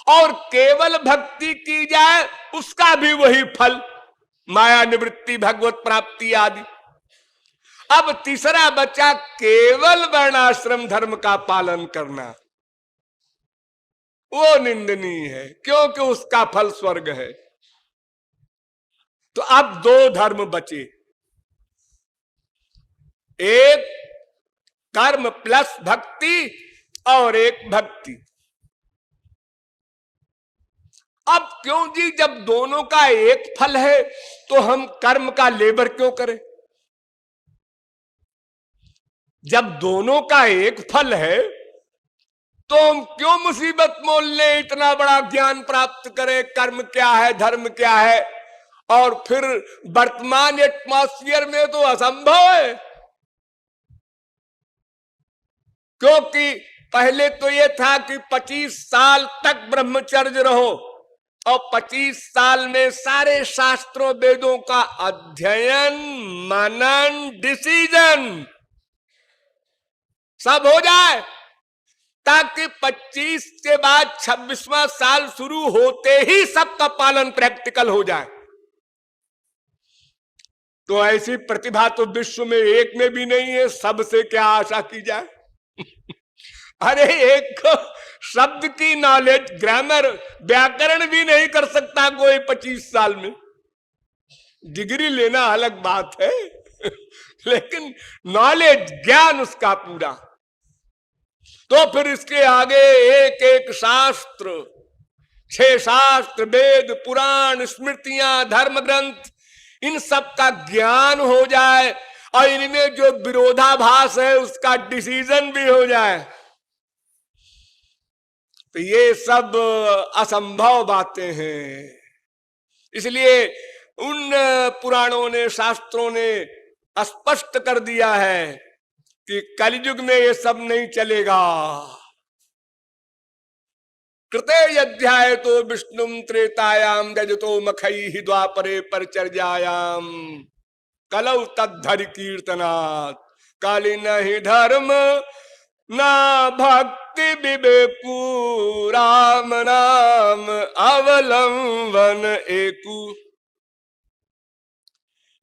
और केवल भक्ति की जाए उसका भी वही फल, माया निवृत्ति, भगवत प्राप्ति आदि। अब तीसरा बचा केवल वर्णाश्रम धर्म का पालन करना, वो निंदनीय है क्योंकि उसका फल स्वर्ग है। तो अब दो धर्म बचे, एक कर्म प्लस भक्ति और एक भक्ति। अब क्यों जी, जब दोनों का एक फल है तो हम कर्म का लेबर क्यों करें? जब दोनों का एक फल है तो हम क्यों मुसीबत मोल लें, इतना बड़ा ज्ञान प्राप्त करें, कर्म क्या है धर्म क्या है, और फिर वर्तमान एटमॉस्फेयर में तो असंभव है। क्योंकि पहले तो ये था कि 25 साल तक ब्रह्मचर्य रहो, और 25 साल में सारे शास्त्रों वेदों का अध्ययन, मनन, डिसीजन सब हो जाए, ताकि 25 के बाद 26वां साल शुरू होते ही सबका पालन प्रैक्टिकल हो जाए। तो ऐसी प्रतिभा तो विश्व में एक में भी नहीं है, सबसे क्या आशा की जाए? अरे एक शब्द की नॉलेज, ग्रामर, व्याकरण भी नहीं कर सकता कोई 25 साल में। डिग्री लेना अलग बात है लेकिन नॉलेज, ज्ञान उसका पूरा। तो फिर इसके आगे एक एक शास्त्र, 6 शास्त्र, वेद, पुराण, स्मृतियां, धर्म ग्रंथ, इन सब का ज्ञान हो जाए और इनमें जो विरोधाभास है उसका डिसीजन भी हो जाए, तो ये सब असंभव बातें हैं। इसलिए उन पुराणों ने, शास्त्रों ने स्पष्ट कर दिया है कि कलयुग में ये सब नहीं चलेगा। कृते अध्याय तो विष्णुम त्रेतायाम जजतो मखई द्वापरे परिचर्यायाम कलौ तद्धरि कीर्तनात् कालीन ही धर्म ना भक्ति विवेकु राम नाम अवलंबन एकु।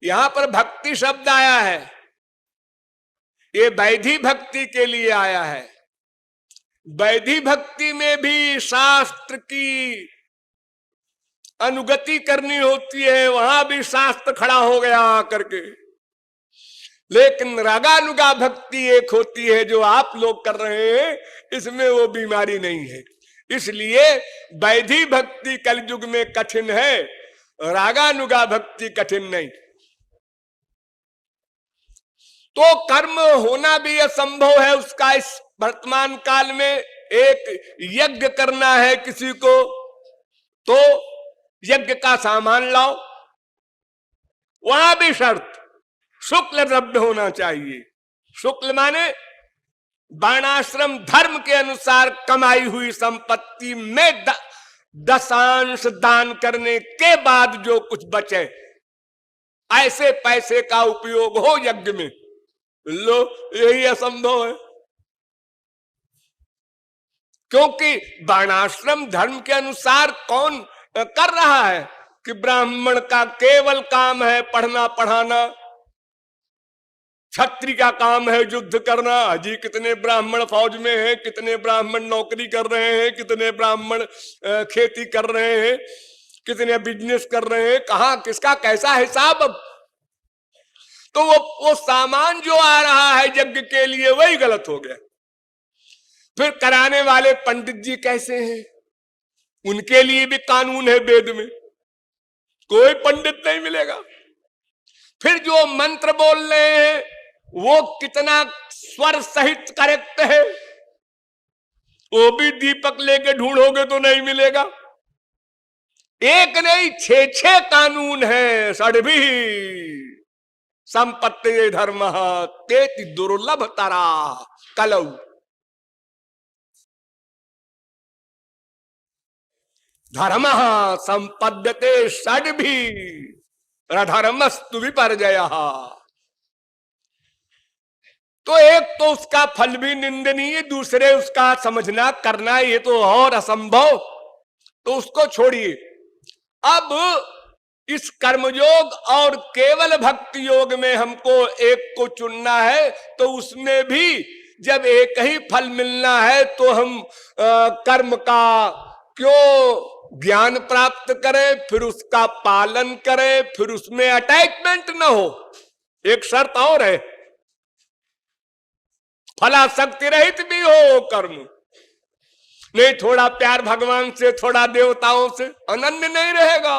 यहां पर भक्ति शब्द आया है, ये वैधि भक्ति के लिए आया है। वैधि भक्ति में भी शास्त्र की अनुगति करनी होती है, वहां भी शास्त्र खड़ा हो गया आकर के। लेकिन रागानुगा भक्ति एक होती है जो आप लोग कर रहे हैं, इसमें वो बीमारी नहीं है। इसलिए वैधि भक्ति कलयुग में कठिन है, रागानुगा भक्ति कठिन नहीं। तो कर्म होना भी असंभव है उसका। इस वर्तमान काल में एक यज्ञ करना है किसी को, तो यज्ञ का सामान लाओ, वहां भी शर्त शुक्ल द्रव्य होना चाहिए। शुक्ल माने वर्णाश्रम धर्म के अनुसार कमाई हुई संपत्ति में दशांश दान करने के बाद जो कुछ बचे, ऐसे पैसे का उपयोग हो यज्ञ में। लो, यही असंभव है, क्योंकि वर्णाश्रम धर्म के अनुसार कौन कर रहा है कि ब्राह्मण का केवल काम है पढ़ना पढ़ाना, क्षत्रिय का काम है युद्ध करना। अजी कितने ब्राह्मण फौज में हैं, कितने ब्राह्मण नौकरी कर रहे हैं, कितने ब्राह्मण खेती कर रहे हैं, कितने बिजनेस कर रहे हैं, कहां किसका कैसा हिसाब। अब तो वो सामान जो आ रहा है यज्ञ के लिए वही गलत हो गया। फिर कराने वाले पंडित जी कैसे हैं, उनके लिए भी कानून है वेद में, कोई पंडित नहीं मिलेगा। फिर जो मंत्र बोल रहे हैं वो कितना स्वर सहित करेक्ट है, वो भी दीपक लेके ढूंढोगे तो नहीं मिलेगा। एक नहीं 6 कानून है। षड्भी संपत्ति धर्म तेति दुर्लभ तरा कलौ। धर्म संपद्यते षड्भी रधर्मस्तु विपर्जयः। तो एक तो उसका फल भी निंदनीय, दूसरे उसका समझना करना ये तो और असंभव, तो उसको छोड़िए। अब इस कर्मयोग और केवल भक्ति योग में हमको एक को चुनना है, तो उसमें भी जब एक ही फल मिलना है तो हम कर्म का क्यों ज्ञान प्राप्त करें, फिर उसका पालन करें, फिर उसमें अटैचमेंट न हो। एक शर्त और है, फलासक्ति रहित भी हो कर्म, नहीं थोड़ा प्यार भगवान से, थोड़ा देवताओं से, अनन्य नहीं रहेगा।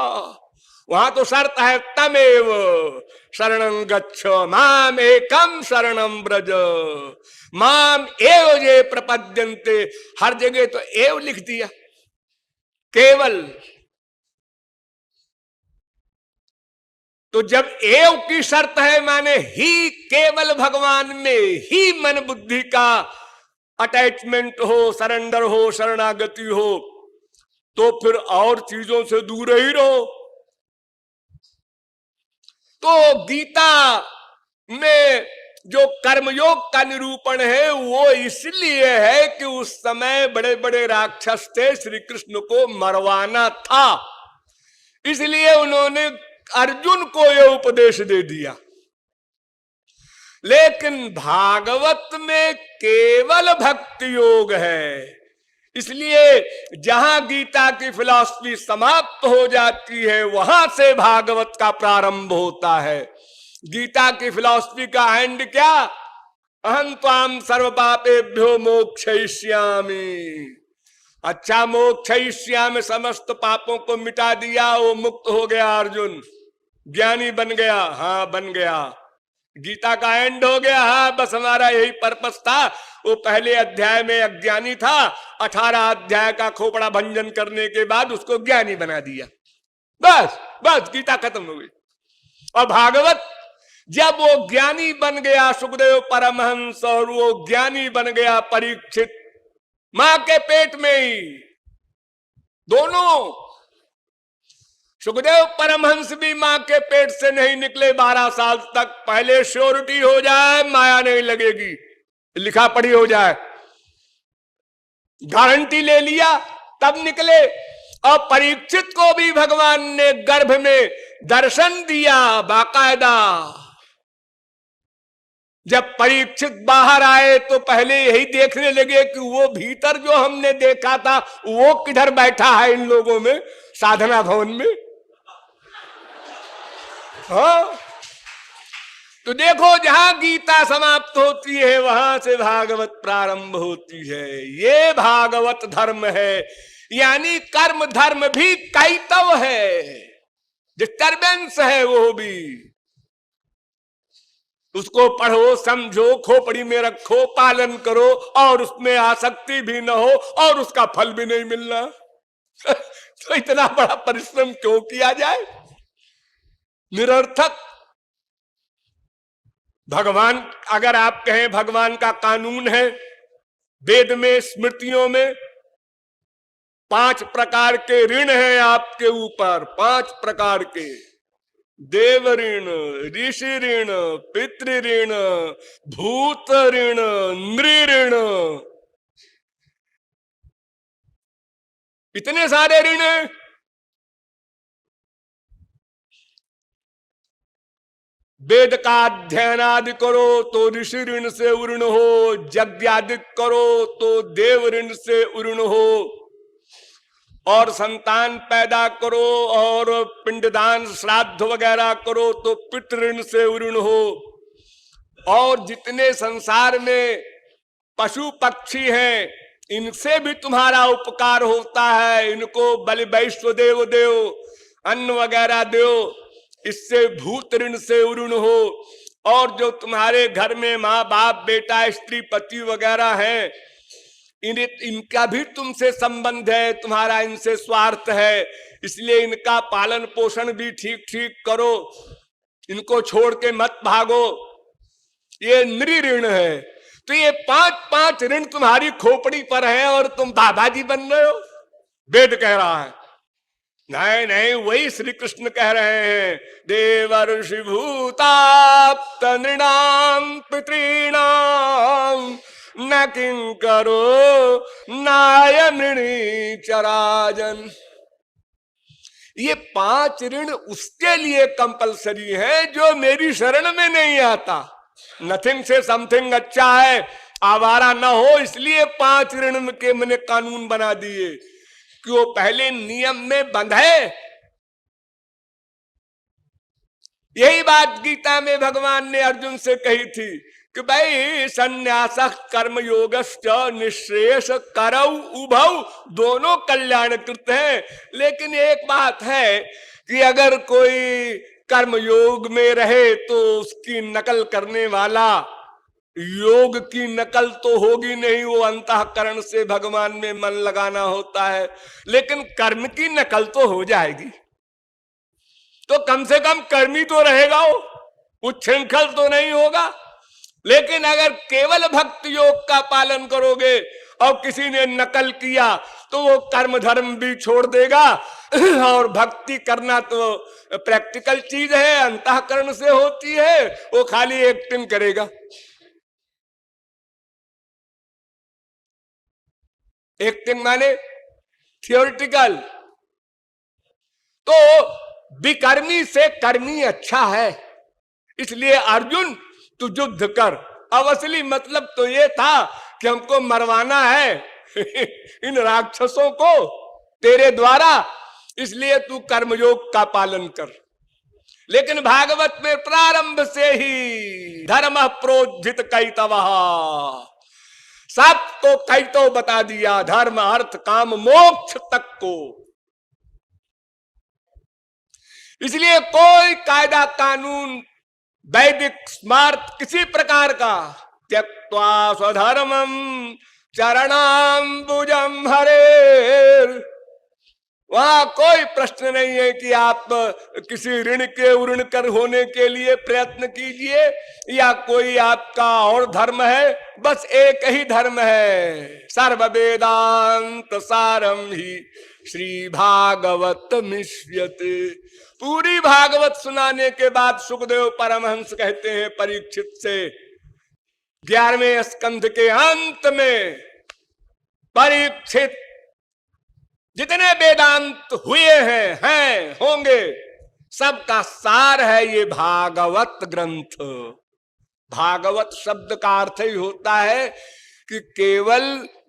वहां तो शर्त है तमेव शरणं गच्छ माम एकम शरणं ब्रज माम एव ये प्रपद्यन्ते। हर जगह तो एव लिख दिया, केवल। तो जब एव की शर्त है माने ही केवल भगवान में ही मन बुद्धि का अटैचमेंट हो, सरेंडर हो, शरणागति हो, तो फिर और चीजों से दूर ही रहो। तो गीता में जो कर्मयोग का निरूपण है वो इसलिए है कि उस समय बड़े बड़े राक्षस थे, श्री कृष्ण को मरवाना था, इसलिए उन्होंने अर्जुन को यह उपदेश दे दिया। लेकिन भागवत में केवल भक्ति योग है, इसलिए जहां गीता की फिलॉसफी समाप्त हो जाती है वहां से भागवत का प्रारंभ होता है। गीता की फिलॉसफी का एंड क्या? अहं त्वाम सर्व पापेभ्यो मोक्षयिष्यामि। अच्छा, मोक्षयिष्यामि, समस्त पापों को मिटा दिया, वो मुक्त हो गया, अर्जुन ज्ञानी बन गया। हाँ बन गया, गीता का एंड हो गया। हाँ बस हमारा यही पर्पस था। वो पहले अध्याय में अज्ञानी था, 18 अध्याय का खोपड़ा भंजन करने के बाद उसको ज्ञानी बना दिया, बस बस गीता खत्म हो गई। और भागवत जब वो ज्ञानी बन गया सुखदेव परमहंस, और वो ज्ञानी बन गया परीक्षित, मां के पेट में ही दोनों। सुखदेव परमहंस भी मां के पेट से नहीं निकले 12 साल तक, पहले श्योरिटी हो जाए माया नहीं लगेगी, लिखा पढ़ी हो जाए, गारंटी ले लिया तब निकले। और परीक्षित को भी भगवान ने गर्भ में दर्शन दिया बाकायदा। जब परीक्षित बाहर आए तो पहले यही देखने लगे कि वो भीतर जो हमने देखा था वो किधर बैठा है इन लोगों में, साधना भवन में। हाँ, तो देखो जहां गीता समाप्त होती है वहां से भागवत प्रारंभ होती है। ये भागवत धर्म है, यानी कर्म धर्म भी कैतव है, डिस्टर्बेंस है वो भी। उसको पढ़ो, समझो, खोपड़ी में रखो, पालन करो, और उसमें आसक्ति भी न हो और उसका फल भी नहीं मिलना। तो इतना बड़ा परिश्रम क्यों किया जाए, निरर्थक। भगवान, अगर आप कहें भगवान का कानून है, वेद में स्मृतियों में 5 प्रकार के ऋण हैं आपके ऊपर, 5 प्रकार के, देव ऋण, ऋषि ऋण, पितृ ऋण, भूत ऋण, नृ ऋण, इतने सारे ऋण हैं। वेद का अध्ययन आदि करो तो ऋषि ऋण से उऋण हो, यज्ञ आदि करो तो देव ऋण से उऋण हो, और संतान पैदा करो और पिंडदान श्राद्ध वगैरह करो तो पितृ ऋण से उऋण हो। और जितने संसार में पशु पक्षी हैं इनसे भी तुम्हारा उपकार होता है, इनको बलि वैश्व देव दो, अन्न वगैरह दो, इससे भूत ऋण से उऋण हो। और जो तुम्हारे घर में माँ बाप बेटा स्त्री पति वगैरह हैं, इनका भी तुमसे संबंध है, तुम्हारा इनसे स्वार्थ है, इसलिए इनका पालन पोषण भी ठीक ठीक करो, इनको छोड़ के मत भागो, ये नृ ऋण है। तो ये 5 ऋण तुम्हारी खोपड़ी पर है और तुम दादाजी बन रहे हो, वेद कह रहा है। नहीं नहीं, वही श्री कृष्ण कह रहे हैं, देवर्षि भूताप्त नृणाम पितॄणाम न किंकरो नाय नृणी चराजन। ये 5 ऋण उसके लिए कंपलसरी है जो मेरी शरण में नहीं आता। नथिंग से समथिंग अच्छा है, आवारा ना हो, इसलिए 5 ऋण के मैंने कानून बना दिए कि वो पहले नियम में बंधे। यही बात गीता में भगवान ने अर्जुन से कही थी कि भाई संन्यास कर्म योगश्च निःश्रेयस करौ उभौ, दोनों कल्याणकृत है। लेकिन एक बात है कि अगर कोई कर्म योग में रहे तो उसकी नकल करने वाला योग की नकल तो होगी नहीं, वो अंतःकरण से भगवान में मन लगाना होता है। लेकिन कर्म की नकल तो हो जाएगी, तो कम से कम कर्मी तो रहेगा, वो उच्छृंखल तो नहीं होगा। लेकिन अगर केवल भक्ति योग का पालन करोगे और किसी ने नकल किया तो वो कर्म धर्म भी छोड़ देगा। और भक्ति करना तो प्रैक्टिकल चीज है, अंतःकरण से होती है, वो खाली एक्टिंग करेगा। एक्टिंग माने थियोरिटिकल। तो विकर्मी से कर्मी अच्छा है, इसलिए अर्जुन तू युद्ध कर। अब असली मतलब तो ये था कि हमको मरवाना है इन राक्षसों को तेरे द्वारा, इसलिए तू कर्मयोग का पालन कर। लेकिन भागवत में प्रारंभ से ही धर्म प्रोज्झित कैतवः, सबको कैतो बता दिया, धर्म अर्थ काम मोक्ष तक को। इसलिए कोई कायदा कानून वैदिक स्मार्ट किसी प्रकार का त्यक्त्वा स्वधर्मम चरणाम्बुजम हरे, वहां कोई प्रश्न नहीं है कि आप किसी ऋण के उऋण कर होने के लिए प्रयत्न कीजिए या कोई आपका और धर्म है। बस एक ही धर्म है, सर्व वेदांत सारम ही श्री भागवत मिष्यते। पूरी भागवत सुनाने के बाद सुखदेव परमहंस कहते हैं परीक्षित से, 11वें स्कंध के अंत में, परीक्षित जितने वेदांत हुए हैं होंगे, सबका सार है ये भागवत ग्रंथ। भागवत शब्द का अर्थ ही होता है कि केवल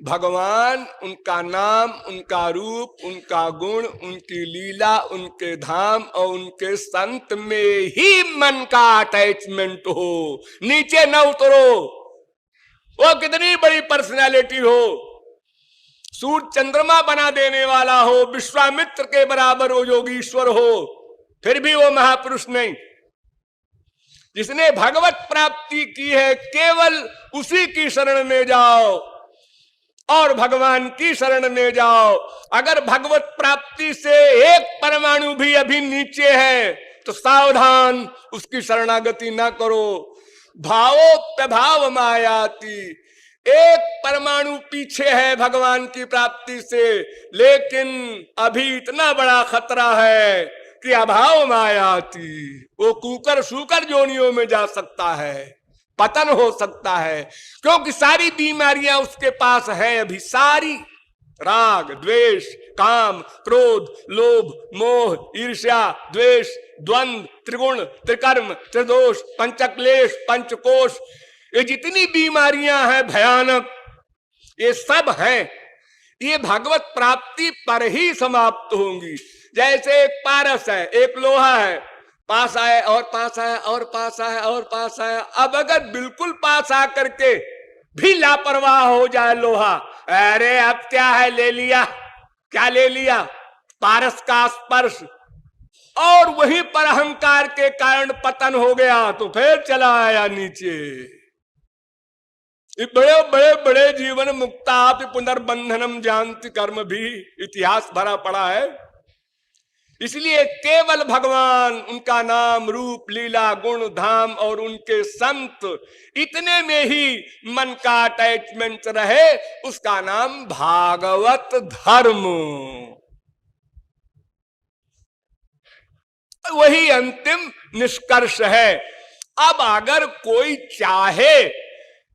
भगवान, उनका नाम, उनका रूप, उनका गुण, उनकी लीला, उनके धाम और उनके संत में ही मन का अटैचमेंट हो, नीचे न उतरो। वो कितनी बड़ी पर्सनालिटी हो, सूर्य चंद्रमा बना देने वाला हो, विश्वामित्र के बराबर वो योगीश्वर हो, फिर भी वो महापुरुष नहीं। जिसने भगवत प्राप्ति की है केवल उसी की शरण में जाओ और भगवान की शरण में जाओ। अगर भगवत प्राप्ति से एक परमाणु भी अभी नीचे है तो सावधान, उसकी शरणागति ना करो। भावोप्यभाव मायाति, एक परमाणु पीछे है भगवान की प्राप्ति से, लेकिन अभी इतना बड़ा खतरा है कि अभाव मायाति, वो कुकर सूकर जोनियों में जा सकता है, पतन हो सकता है, क्योंकि सारी बीमारियां उसके पास हैं अभी, सारी राग द्वेष काम क्रोध लोभ मोह ईर्ष्या द्वेष द्वंद्व त्रिगुण त्रिकर्म त्रिदोष पंचक्लेश पंचकोश, ये जितनी बीमारियां हैं भयानक, ये सब हैं, ये भगवत प्राप्ति पर ही समाप्त होंगी। जैसे एक पारस है, एक लोहा है, पास आए और पास आए और पास आए और पास आए। अब अगर बिल्कुल पास आकर के भी लापरवाह हो जाए लोहा, अरे अब क्या है, ले लिया, क्या ले लिया, पारस का स्पर्श, और वहीं पर अहंकार के कारण पतन हो गया तो फिर चला आया नीचे। बड़े बड़े बड़े जीवन मुक्ता पुनर्बंधनम जानति कर्म भी इतिहास भरा पड़ा है। इसलिए केवल भगवान, उनका नाम रूप लीला गुण धाम और उनके संत, इतने में ही मन का अटैचमेंट रहे, उसका नाम भागवत धर्म। वही अंतिम निष्कर्ष है। अब अगर कोई चाहे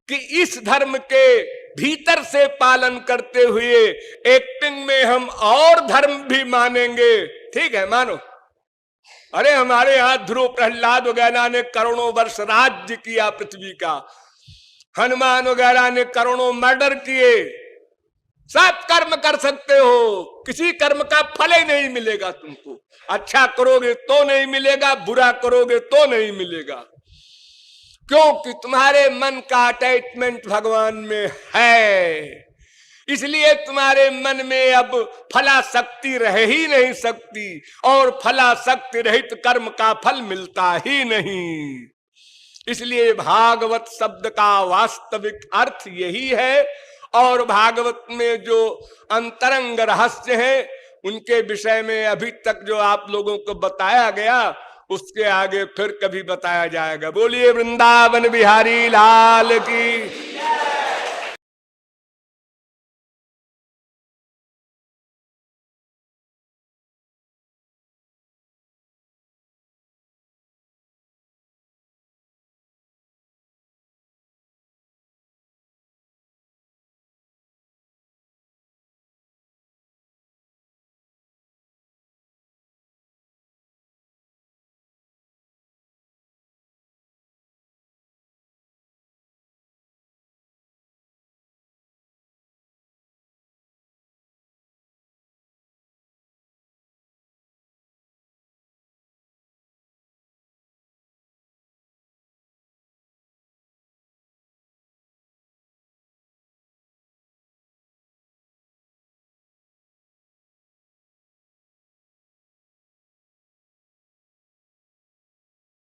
कि इस धर्म के भीतर से पालन करते हुए एक्टिंग में हम और धर्म भी मानेंगे, ठीक है, मानो। अरे हमारे यहां ध्रुव प्रहलाद वगैरह ने करोड़ों वर्ष राज्य किया पृथ्वी का, हनुमान वगैरह ने करोड़ों मर्डर किए, सब कर्म कर सकते हो, किसी कर्म का फल ही नहीं मिलेगा तुमको। अच्छा करोगे तो नहीं मिलेगा, बुरा करोगे तो नहीं मिलेगा, क्योंकि तुम्हारे मन का अटैचमेंट भगवान में है। इसलिए तुम्हारे मन में अब फलाशक्ति रह ही नहीं सकती, और फलाशक्ति रहित कर्म का फल मिलता ही नहीं। इसलिए भागवत शब्द का वास्तविक अर्थ यही है, और भागवत में जो अंतरंग रहस्य है उनके विषय में अभी तक जो आप लोगों को बताया गया, उसके आगे फिर कभी बताया जाएगा। बोलिए वृंदावन बिहारी लाल की।